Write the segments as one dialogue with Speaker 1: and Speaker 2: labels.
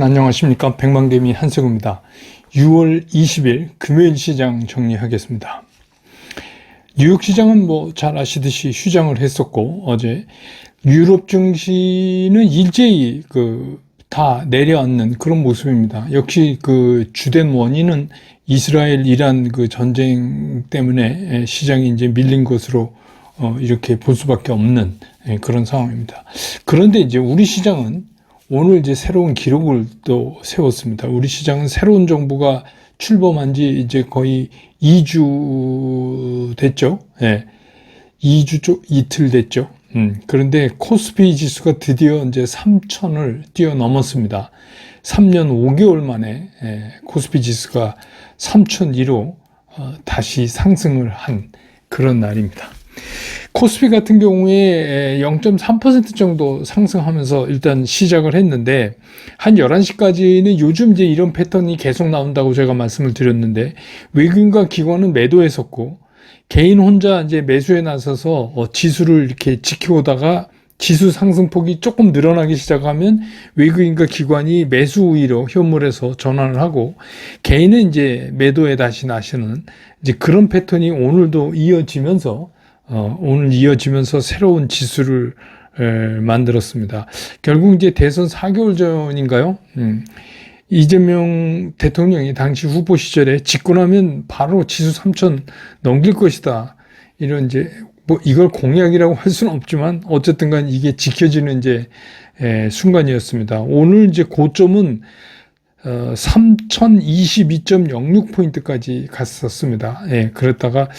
Speaker 1: 여러분 안녕하십니까. 백만개미 한승우입니다. 6월 20일 금요일 시장 정리하겠습니다. 뉴욕 시장은 잘 아시듯이 휴장을 했었고, 어제 유럽 증시는 일제히 다 내려앉는 그런 모습입니다. 역시 주된 원인은 이스라엘 이란 전쟁 때문에 시장이 이제 밀린 것으로 이렇게 볼 수밖에 없는 그런 상황입니다. 그런데 이제 우리 시장은 오늘 이제 새로운 기록을 또 세웠습니다. 우리 시장은 새로운 정부가 출범한 지 이제 거의 2주 됐죠. 예. 2주 이틀 됐죠. 그런데 코스피 지수가 드디어 이제 3,000을 뛰어넘었습니다. 3년 5개월 만에 코스피 지수가 3,002로 다시 상승을 한 그런 날입니다. 코스피 같은 경우에 0.3% 정도 상승하면서 일단 시작을 했는데, 한 11시까지는 요즘 이제 이런 패턴이 계속 나온다고 제가 말씀을 드렸는데, 외국인과 기관은 매도했었고, 개인 혼자 이제 매수에 나서서 지수를 이렇게 지켜오다가 지수 상승폭이 조금 늘어나기 시작하면 외국인과 기관이 매수 우위로 현물에서 전환을 하고, 개인은 이제 매도에 다시 나시는 이제 그런 패턴이 오늘도 이어지면서 새로운 지수를 만들었습니다. 결국 이제 대선 4개월 전인가요? 이재명 대통령이 당시 후보 시절에 집권하면 바로 지수 3,000 넘길 것이다. 이런 이제 이걸 공약이라고 할 수는 없지만 어쨌든 간 이게 지켜지는 이제 순간이었습니다. 오늘 이제 고점은 3022.06포인트까지 갔었습니다. 그랬다가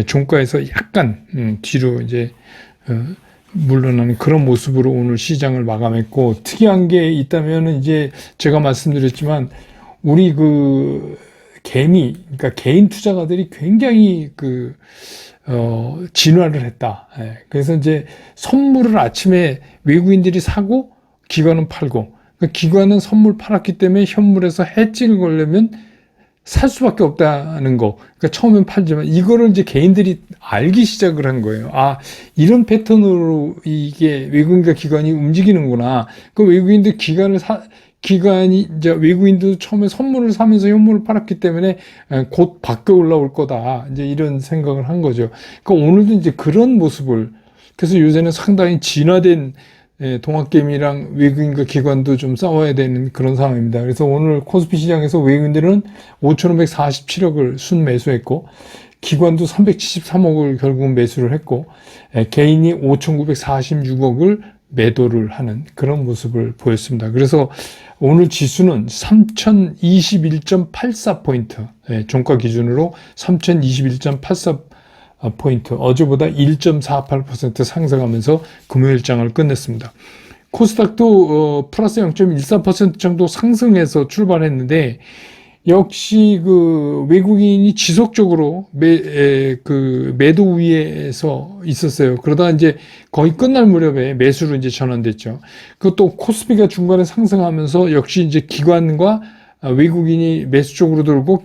Speaker 1: 종가에서 약간 뒤로 이제 물러나는 그런 모습으로 오늘 시장을 마감했고, 특이한 게 있다면은 이제 제가 말씀드렸지만 우리 그러니까 개인 투자가들이 굉장히 진화를 했다. 그래서 이제 선물을 아침에 외국인들이 사고 기관은 팔고, 기관은 선물 팔았기 때문에 현물에서 해지를 걸려면 살 수밖에 없다는 거. 그러니까 처음엔 팔지만 이거를 이제 개인들이 알기 시작을 한 거예요. 아, 이런 패턴으로 이게 외국인과 기관이 움직이는구나. 외국인들 기관이 이제 외국인도 처음에 선물을 사면서 현물을 팔았기 때문에 곧 바뀌어 올라올 거다. 이제 이런 생각을 한 거죠. 그러니까 오늘도 이제 그런 모습을, 그래서 요새는 상당히 진화된 동학개미랑 외국인과 기관도 좀 싸워야 되는 그런 상황입니다. 그래서 오늘 코스피 시장에서 외국인들은 5,547억을 순매수했고, 기관도 373억을 결국 매수를 했고, 개인이 5,946억을 매도를 하는 그런 모습을 보였습니다. 그래서 오늘 지수는 3,021.84포인트, 종가 기준으로 3,021.84포인트, 어제보다 1.48% 상승하면서 금요일장을 끝냈습니다. 코스닥도 플러스 0.14% 정도 상승해서 출발했는데, 역시 외국인이 지속적으로 매도 우위에서 있었어요. 그러다 이제 거의 끝날 무렵에 매수로 이제 전환됐죠. 그것도 코스피가 중간에 상승하면서 역시 이제 기관과 외국인이 매수 쪽으로 돌고,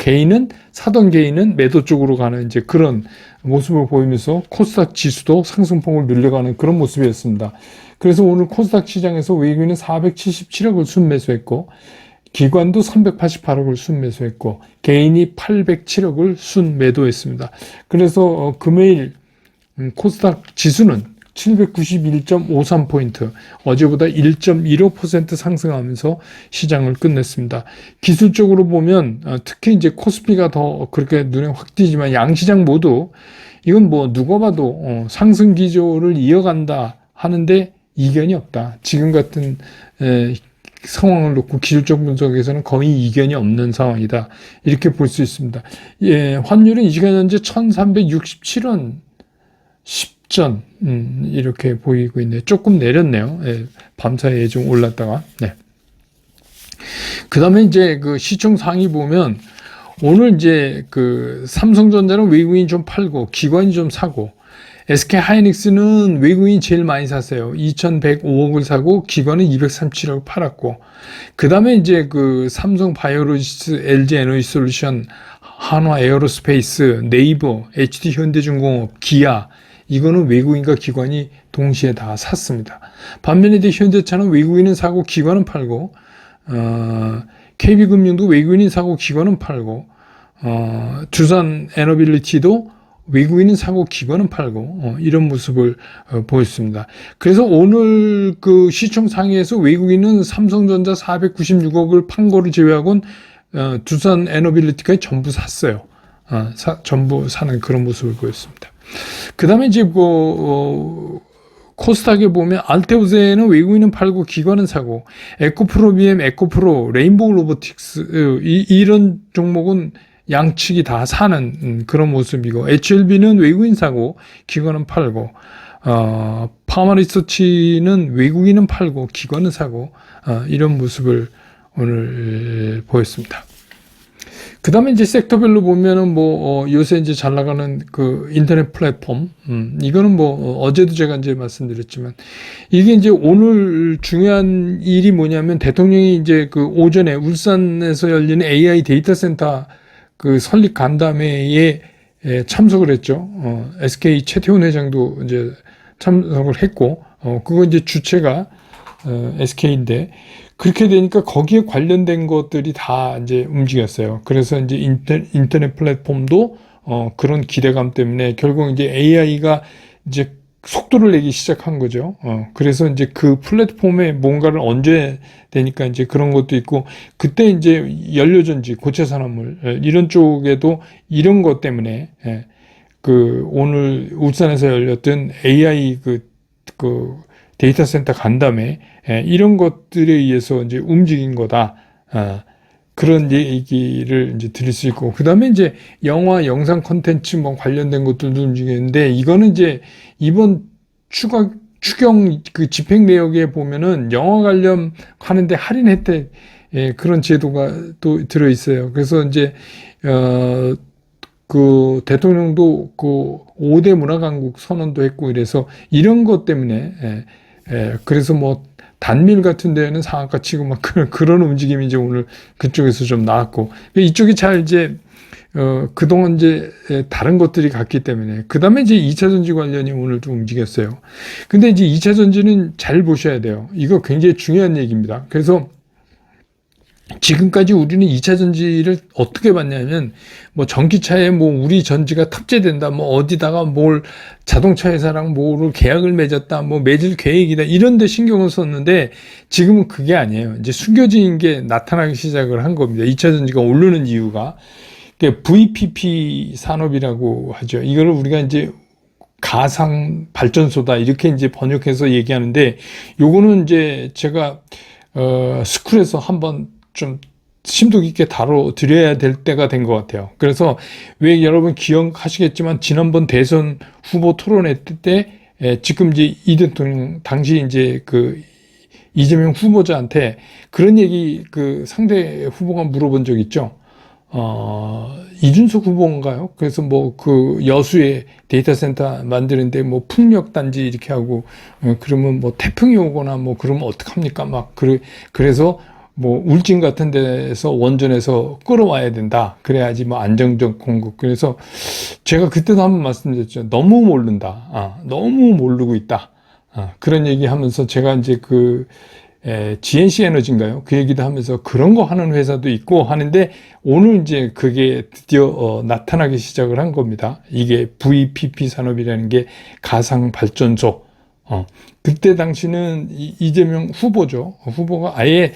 Speaker 1: 사던 개인은 매도 쪽으로 가는 이제 그런 모습을 보이면서 코스닥 지수도 상승폭을 늘려가는 그런 모습이었습니다. 그래서 오늘 코스닥 시장에서 외국인은 477억을 순매수했고, 기관도 388억을 순매수했고, 개인이 807억을 순매도했습니다. 그래서 금요일 코스닥 지수는 791.53포인트, 어제보다 1.15% 상승하면서 시장을 끝냈습니다. 기술적으로 보면 특히 이제 코스피가 더 그렇게 눈에 확 띄지만 양시장 모두 이건 누가 봐도 상승 기조를 이어간다 하는데 이견이 없다. 지금 같은 상황을 놓고 기술적 분석에서는 거의 이견이 없는 상황이다. 이렇게 볼 수 있습니다. 환율은 이 시간 현재 1,367원 10전 이렇게 보이고 있네요. 조금 내렸네요. 밤사이에 좀 올랐다가. 그 다음에 이제 시총 상위 보면 오늘 이제 삼성전자는 외국인이 좀 팔고 기관이 좀 사고, SK하이닉스는 외국인이 제일 많이 샀어요. 2,105억을 사고 기관은 237억을 팔았고, 그 다음에 이제 삼성바이오로지스, LG에너지솔루션, 한화에어로스페이스, 네이버, HD현대중공업, 기아, 이거는 외국인과 기관이 동시에 다 샀습니다. 반면에 현대차는 외국인은 사고 기관은 팔고, KB금융도 외국인이 사고 기관은 팔고, 두산 에너빌리티도 외국인은 사고 기관은 팔고, 이런 모습을 보였습니다. 그래서 오늘 그 시총 상위에서 외국인은 삼성전자 496억을 판 거를 제외하고는 두산 에너빌리티까지 전부 샀어요. 전부 사는 그런 모습을 보였습니다. 그 다음에 이제 코스닥에 보면 알테오제는 외국인은 팔고 기관은 사고, 에코프로, 에코프로, 레인보우 로보틱스 이런 종목은 양측이 다 사는 그런 모습이고, HLB는 외국인 사고 기관은 팔고, 파마리서치는 외국인은 팔고 기관은 사고, 이런 모습을 오늘 보였습니다. 그 다음에 이제 섹터별로 보면은 요새 이제 잘 나가는 그 인터넷 플랫폼, 이거는 어제도 제가 이제 말씀드렸지만, 이게 이제 오늘 중요한 일이 뭐냐면, 대통령이 이제 그 오전에 울산에서 열리는 AI 데이터 센터 그 설립 간담회에 참석을 했죠. SK 최태원 회장도 이제 참석을 했고, 그거 이제 주체가 SK인데, 그렇게 되니까 거기에 관련된 것들이 다 이제 움직였어요. 그래서 이제 인터넷 플랫폼도 그런 기대감 때문에 결국 이제 AI가 이제 속도를 내기 시작한 거죠. 그래서 이제 그 플랫폼에 뭔가를 얹어야 되니까 이제 그런 것도 있고, 그때 이제 연료전지, 고체 산업물 이런 쪽에도 이런 것 때문에 그 오늘 울산에서 열렸던 AI 그 데이터 센터 간담회 이런 것들에 의해서 이제 움직인 거다. 그런 얘기를 이제 드릴 수 있고, 그 다음에 이제 영화, 영상 콘텐츠 관련된 것들도 움직이는데, 이거는 이제 이번 추경 그 집행 내역에 보면은 영화 관련 하는데 할인 혜택, 그런 제도가 또 들어 있어요. 그래서 이제 그 대통령도 그 5대 문화강국 선언도 했고, 이래서 이런 것 때문에 그래서 단밀 같은 데는 상한가 치고 그런 움직임이 이제 오늘 그쪽에서 좀 나왔고, 이쪽이 잘 이제 그동안 이제 다른 것들이 갔기 때문에, 그 다음에 이제 2차 전지 관련이 오늘 좀 움직였어요. 근데 이제 2차 전지는 잘 보셔야 돼요. 이거 굉장히 중요한 얘기입니다. 그래서 지금까지 우리는 2차 전지를 어떻게 봤냐면, 전기차에 우리 전지가 탑재된다, 어디다가 자동차 회사랑 뭐를 계약을 맺었다, 맺을 계획이다, 이런 데 신경을 썼는데, 지금은 그게 아니에요. 이제 숨겨진 게 나타나기 시작을 한 겁니다. 2차 전지가 오르는 이유가. VPP 산업이라고 하죠. 이거를 우리가 이제 가상 발전소다, 이렇게 이제 번역해서 얘기하는데, 요거는 이제 제가, 스쿨에서 한번 좀 심도 깊게 다뤄드려야 될 때가 된 것 같아요. 그래서 왜 여러분 기억하시겠지만, 지난번 대선 후보 토론회 때 지금 이제 이 대통령 당시 이제 그 이재명 후보자한테 그런 얘기 그 상대 후보가 물어본 적 있죠. 이준석 후보인가요? 그래서 그 여수에 데이터 센터 만드는데 풍력 단지 이렇게 하고, 그러면 태풍이 오거나 그러면 어떡합니까? 그래서 울진 같은 데서 원전에서 끌어와야 된다. 그래야지 안정적 공급. 그래서 제가 그때도 한번 말씀드렸죠. 너무 모른다. 너무 모르고 있다. 그런 얘기 하면서 제가 이제 GNC 에너지인가요? 그 얘기도 하면서 그런 거 하는 회사도 있고 하는데, 오늘 이제 그게 드디어 나타나기 시작을 한 겁니다. 이게 VPP 산업이라는 게 가상 발전소. 그때 당시는 이재명 후보죠. 후보가 아예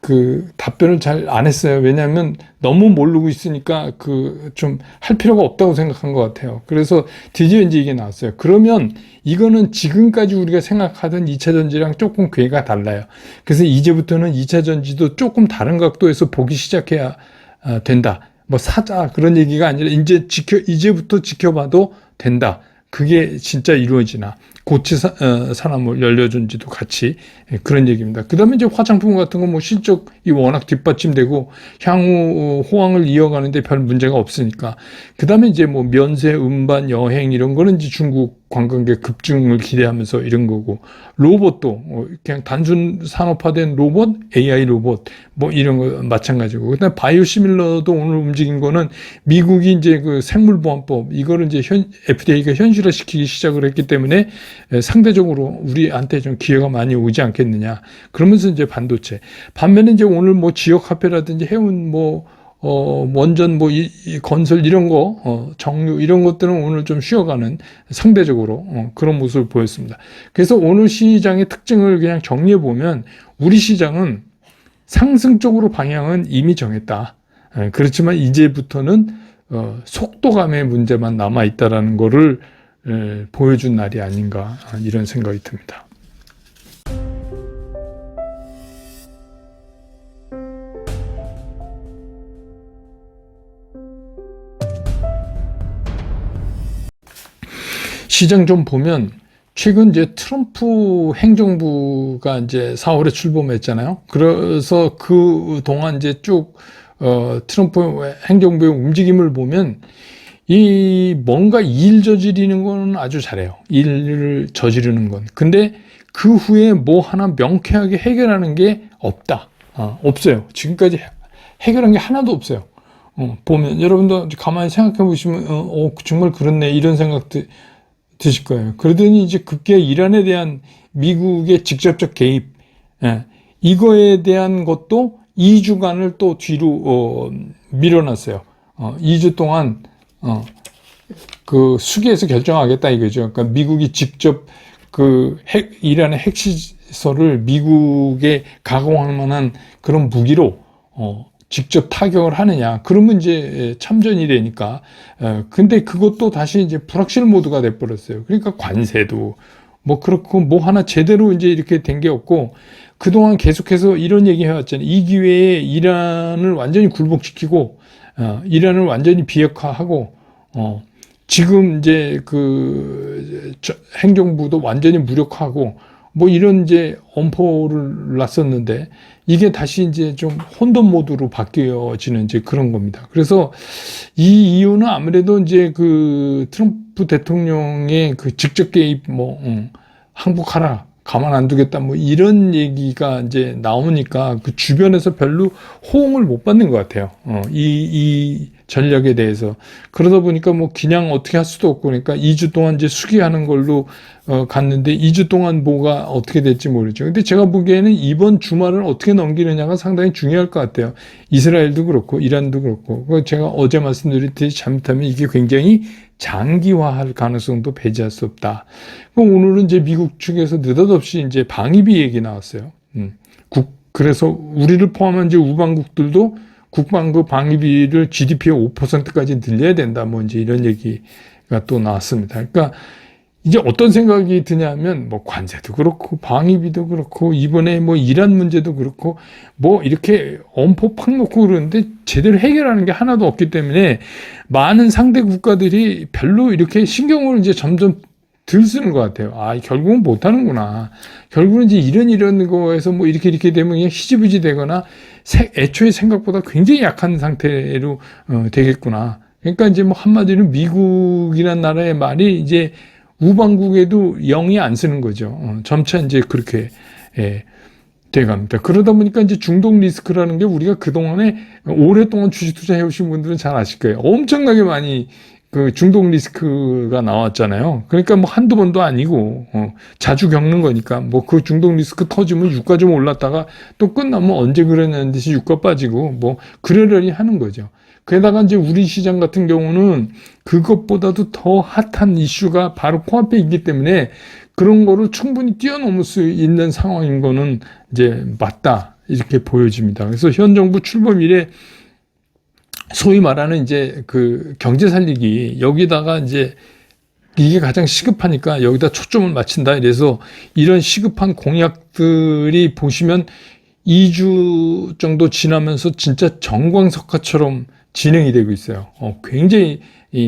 Speaker 1: 그 답변을 잘 안 했어요. 왜냐하면 너무 모르고 있으니까 좀 할 필요가 없다고 생각한 것 같아요. 그래서 드디어 이제 이게 나왔어요. 그러면 이거는 지금까지 우리가 생각하던 2차 전지랑 조금 궤가 달라요. 그래서 이제부터는 2차 전지도 조금 다른 각도에서 보기 시작해야 된다. 사자 그런 얘기가 아니라 이제부터 지켜봐도 된다. 그게 진짜 이루어지나. 고체 산업물 연료전지도 같이 그런 얘기입니다. 그 다음에 이제 화장품 같은 거 실적이 워낙 뒷받침되고 향후 호황을 이어가는데 별 문제가 없으니까. 그 다음에 이제 면세, 음반, 여행 이런 거는 이제 중국 관광객 급증을 기대하면서 이런 거고, 로봇도 그냥 단순 산업화된 로봇, AI 로봇 뭐 이런 거 마찬가지고, 그다음에 바이오시밀러도 오늘 움직인 거는 미국이 이제 그 생물보안법 이거를 이제 FDA가 현실화시키기 시작을 했기 때문에 상대적으로 우리한테 좀 기회가 많이 오지 않겠느냐. 그러면서 이제 반도체. 반면에 이제 오늘 뭐 지역 화폐라든지 해운 뭐 원전 뭐 이 건설 이런 거 정유 이런 것들은 오늘 좀 쉬어가는 상대적으로 그런 모습을 보였습니다. 그래서 오늘 시장의 특징을 그냥 정리해 보면 우리 시장은 상승 쪽으로 방향은 이미 정했다. 그렇지만 이제부터는 속도감의 문제만 남아 있다라는 거를 보여준 날이 아닌가 이런 생각이 듭니다. 시장 좀 보면 최근 이제 트럼프 행정부가 이제 4월에 출범했잖아요. 그래서 그 동안 이제 쭉 트럼프 행정부의 움직임을 보면 이 뭔가 일 저지르는 건 아주 잘해요. 일을 저지르는 건. 근데 그 후에 뭐 하나 명쾌하게 해결하는 게 없다. 없어요. 지금까지 해결한 게 하나도 없어요. 보면 여러분도 가만히 생각해 보시면 정말 그렇네 이런 생각 드실 거예요. 그러더니 이제 급기야 이란에 대한 미국의 직접적 개입, 이거에 대한 것도 2주간을 또 뒤로 밀어놨어요. 2주 동안 그 수기에서 결정하겠다 이거죠. 그러니까 미국이 직접 그 이란의 핵시설을 미국에 가공할 만한 그런 무기로 직접 타격을 하느냐. 그러면 이제 참전이 되니까. 근데 그것도 다시 이제 불확실 모드가 돼버렸어요. 그러니까 관세도 뭐 그렇고 뭐 하나 제대로 이제 이렇게 된 게 없고 그동안 계속해서 이런 얘기 해왔잖아요. 이 기회에 이란을 완전히 굴복시키고, 이란을 완전히 비핵화하고, 지금 이제 그 행정부도 완전히 무력화하고 뭐 이런 이제 엄포를 놨었는데 이게 다시 이제 좀 혼돈 모드로 바뀌어지는 이제 그런 겁니다. 그래서 이 이유는 아무래도 이제 그 트럼프 대통령의 그 직접 개입 항복하라. 가만 안 두겠다. 뭐 이런 얘기가 이제 나오니까 그 주변에서 별로 호응을 못 받는 것 같아요. 이 전략에 대해서. 그러다 보니까 뭐 그냥 어떻게 할 수도 없고 그러니까 2주 동안 이제 수기하는 걸로 갔는데 2주 동안 뭐가 어떻게 될지 모르죠. 근데 제가 보기에는 이번 주말을 어떻게 넘기느냐가 상당히 중요할 것 같아요. 이스라엘도 그렇고 이란도 그렇고. 제가 어제 말씀드렸듯이 잘못하면 이게 굉장히 장기화할 가능성도 배제할 수 없다. 오늘은 이제 미국 측에서 느닷없이 이제 방위비 얘기 나왔어요. 그래서 우리를 포함한 이제 우방국들도 국방부 방위비를 GDP의 5%까지 늘려야 된다. 뭐 이제 이런 얘기가 또 나왔습니다. 그러니까 이제 어떤 생각이 드냐면 뭐 관세도 그렇고 방위비도 그렇고 이번에 뭐 이란 문제도 그렇고 뭐 이렇게 엄포 팍 놓고 그러는데 제대로 해결하는 게 하나도 없기 때문에 많은 상대 국가들이 별로 이렇게 신경을 이제 점점 덜 쓰는 것 같아요. 결국은 못하는구나. 결국은 이제 이런 거에서 뭐 이렇게 되면 그냥 희지부지 되거나 애초에 생각보다 굉장히 약한 상태로 되겠구나. 그러니까 이제 뭐 한마디로 미국이란 나라의 말이 이제 우방국에도 영이 안 쓰는 거죠. 점차 이제 그렇게 돼갑니다. 그러다 보니까 이제 중독 리스크라는 게 우리가 그동안에 오랫동안 주식 투자해 오신 분들은 잘 아실 거예요. 엄청나게 많이 그 중독 리스크가 나왔잖아요. 그러니까 뭐 한두 번도 아니고 자주 겪는 거니까 뭐 그 중독 리스크 터지면 유가 좀 올랐다가 또 끝나면 언제 그러냐는 듯이 유가 빠지고 뭐 그러려니 하는 거죠. 게다가 이제 우리 시장 같은 경우는 그것보다도 더 핫한 이슈가 바로 코앞에 있기 때문에 그런 거를 충분히 뛰어넘을 수 있는 상황인 거는 이제 맞다. 이렇게 보여집니다. 그래서 현 정부 출범 이래 소위 말하는 이제 그 경제 살리기 여기다가 이제 이게 가장 시급하니까 여기다 초점을 맞춘다. 이래서 이런 시급한 공약들이 보시면 2주 정도 지나면서 진짜 정광석화처럼 진행이 되고 있어요. 굉장히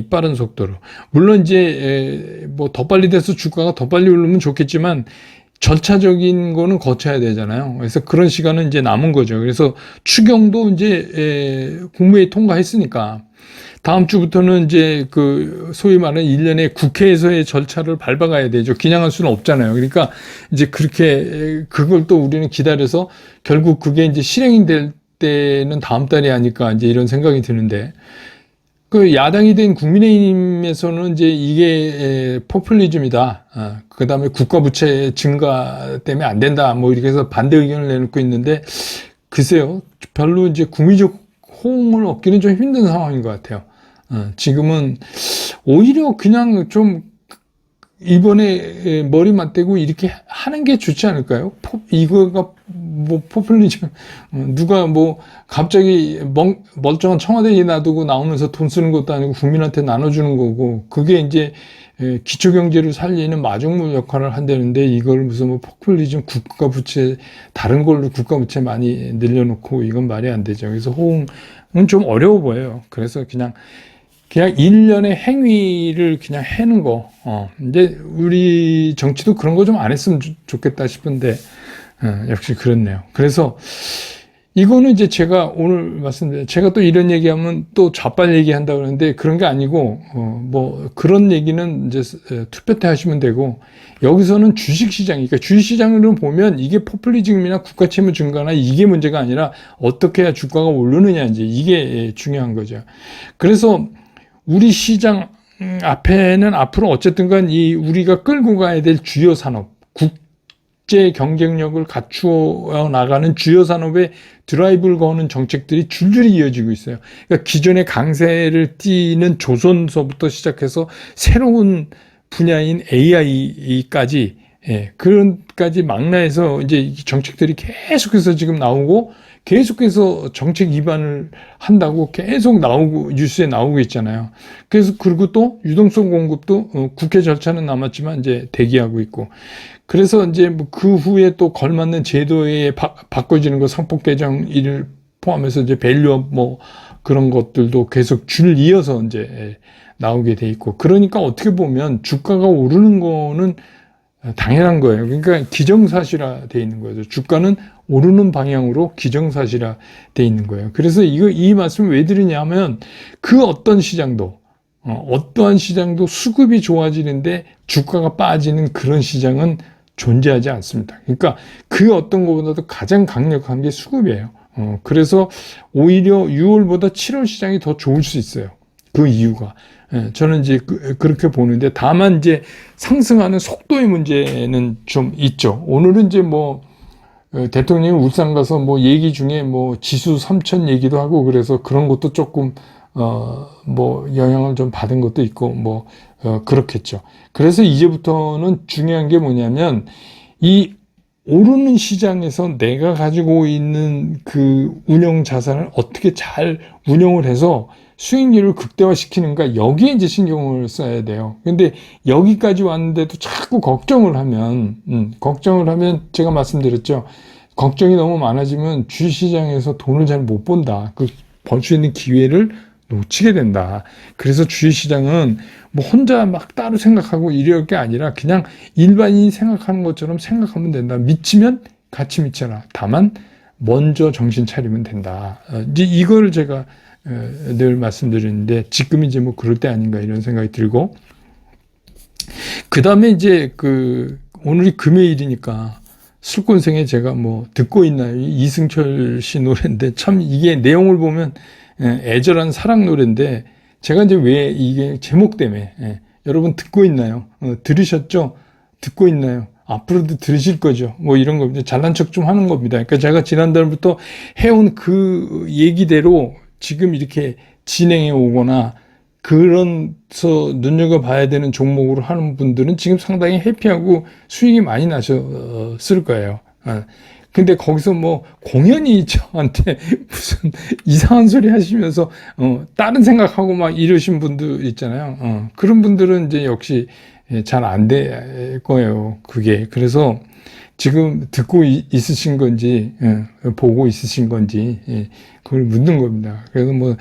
Speaker 1: 빠른 속도로. 물론 이제 뭐 더 빨리 돼서 주가가 더 빨리 오르면 좋겠지만 절차적인 거는 거쳐야 되잖아요. 그래서 그런 시간은 이제 남은 거죠. 그래서 추경도 이제 국무회의 통과했으니까 다음 주부터는 이제 그 소위 말하는 일련의 국회에서의 절차를 밟아가야 되죠. 그냥 할 수는 없잖아요. 그러니까 이제 그렇게 그걸 또 우리는 기다려서 결국 그게 이제 실행이 될 때는 다음 달이 아닐까 이제 이런 생각이 드는데, 그 야당이 된 국민의힘에서는 이제 이게 포퓰리즘이다. 그 다음에 국가부채 증가 때문에 안 된다. 뭐 이렇게 해서 반대 의견을 내놓고 있는데, 글쎄요. 별로 이제 국민적 호응을 얻기는 좀 힘든 상황인 것 같아요. 지금은 오히려 그냥 좀 이번에 머리 맞대고 이렇게 하는 게 좋지 않을까요? 이거가 뭐 포퓰리즘, 누가 뭐 갑자기 멀쩡한 청와대에 놔두고 나오면서 돈 쓰는 것도 아니고 국민한테 나눠주는 거고, 그게 이제 기초경제를 살리는 마중물 역할을 한다는데, 이걸 무슨 뭐 포퓰리즘, 국가부채, 다른 걸로 국가부채 많이 늘려놓고 이건 말이 안 되죠. 그래서 호응은 좀 어려워 보여요. 그래서 그냥 일련의 행위를 그냥 해는 거. 이제 우리 정치도 그런 거 좀 안 했으면 좋겠다 싶은데, 역시 그렇네요. 그래서 이거는 이제 제가 오늘 말씀드린, 제가 또 이런 얘기하면 또 좌빨 얘기한다 그러는데 그런 게 아니고, 뭐 그런 얘기는 이제 투표 때 하시면 되고, 여기서는 주식시장, 그러니까 주식시장으로 보면 이게 포퓰리즘이나 국가채무 증가나 이게 문제가 아니라 어떻게 해야 주가가 오르느냐, 이제 이게 중요한 거죠. 그래서 우리 시장 앞에는 앞으로 어쨌든 간 이 우리가 끌고 가야 될 주요 산업, 국제 경쟁력을 갖추어 나가는 주요 산업에 드라이브를 거는 정책들이 줄줄이 이어지고 있어요. 그러니까 기존의 강세를 띠는 조선소부터 시작해서 새로운 분야인 AI까지, 그런까지 망라해서 이제 정책들이 계속해서 지금 나오고, 계속해서 정책 위반을 한다고 계속 나오고, 뉴스에 나오고 있잖아요. 그래서, 그리고 또 유동성 공급도 국회 절차는 남았지만 이제 대기하고 있고. 그래서 이제 뭐 그 후에 또 걸맞는 제도에 바꿔지는 거, 상법 개정을 포함해서 이제 밸류업 뭐 그런 것들도 계속 줄 이어서 이제 나오게 돼 있고. 그러니까 어떻게 보면 주가가 오르는 거는 당연한 거예요. 그러니까 기정사실화 돼 있는 거죠. 주가는 오르는 방향으로 기정사실화 돼 있는 거예요. 그래서 이 말씀을 왜 드리냐면, 그 어떤 시장도, 어떠한 시장도 수급이 좋아지는데 주가가 빠지는 그런 시장은 존재하지 않습니다. 그러니까 그 어떤 것보다도 가장 강력한 게 수급이에요. 그래서 오히려 6월보다 7월 시장이 더 좋을 수 있어요. 그 이유가. 저는 이제 그렇게 보는데, 다만 이제 상승하는 속도의 문제는 좀 있죠. 오늘은 이제 뭐 대통령이 울산 가서 뭐 얘기 중에 뭐 지수 3천 얘기도 하고, 그래서 그런 것도 조금 뭐 영향을 좀 받은 것도 있고, 뭐 그렇겠죠. 그래서 이제부터는 중요한 게 뭐냐면, 이 오르는 시장에서 내가 가지고 있는 그 운영 자산을 어떻게 잘 운영을 해서 수익률을 극대화시키는가, 여기에 이제 신경을 써야 돼요. 근데 여기까지 왔는데도 자꾸 걱정을 하면 제가 말씀드렸죠. 걱정이 너무 많아지면 주식시장에서 돈을 잘 못 번다. 그 벌 수 있는 기회를 놓치게 된다. 그래서 주식시장은 뭐 혼자 막 따로 생각하고 이럴 게 아니라 그냥 일반인이 생각하는 것처럼 생각하면 된다. 미치면 같이 미쳐라. 다만 먼저 정신 차리면 된다. 이제 이걸 제가 늘 말씀드리는데, 지금 이제 뭐 그럴 때 아닌가 이런 생각이 들고, 그 다음에 이제 오늘이 금요일이니까 술꾼생에 제가 뭐 듣고 있나요? 이승철 씨 노래인데, 참 이게 내용을 보면 애절한 사랑 노래인데, 제가 이제 왜 이게 제목 때문에, 여러분 듣고 있나요? 들으셨죠? 듣고 있나요? 앞으로도 들으실 거죠. 뭐 이런 겁니다. 잘난 척 좀 하는 겁니다. 그러니까 제가 지난달부터 해온 그 얘기대로 지금 이렇게 진행해 오거나, 그런서 눈여겨봐야 되는 종목으로 하는 분들은 지금 상당히 해피하고 수익이 많이 나셨을 거예요. 근데 거기서 뭐 공연히 저한테 무슨 이상한 소리 하시면서 다른 생각하고 막 이러신 분들 있잖아요. 그런 분들은 이제 역시 잘 안 될 거예요, 그게. 그래서 지금 듣고 있으신 건지, 보고 있으신 건지, 그걸 묻는 겁니다. 그래서 뭐,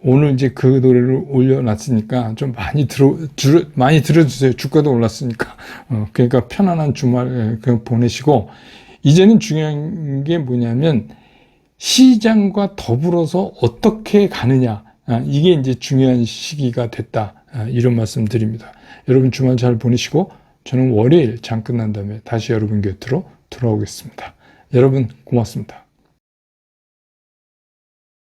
Speaker 1: 오늘 이제 그 노래를 올려놨으니까 좀 많이 들어주세요. 주가도 올랐으니까. 그러니까 편안한 주말 보내시고, 이제는 중요한 게 뭐냐면, 시장과 더불어서 어떻게 가느냐. 이게 이제 중요한 시기가 됐다. 이런 말씀 드립니다. 여러분 주말 잘 보내시고 저는 월요일 장 끝난 다음에 다시 여러분 곁으로 돌아오겠습니다. 여러분 고맙습니다.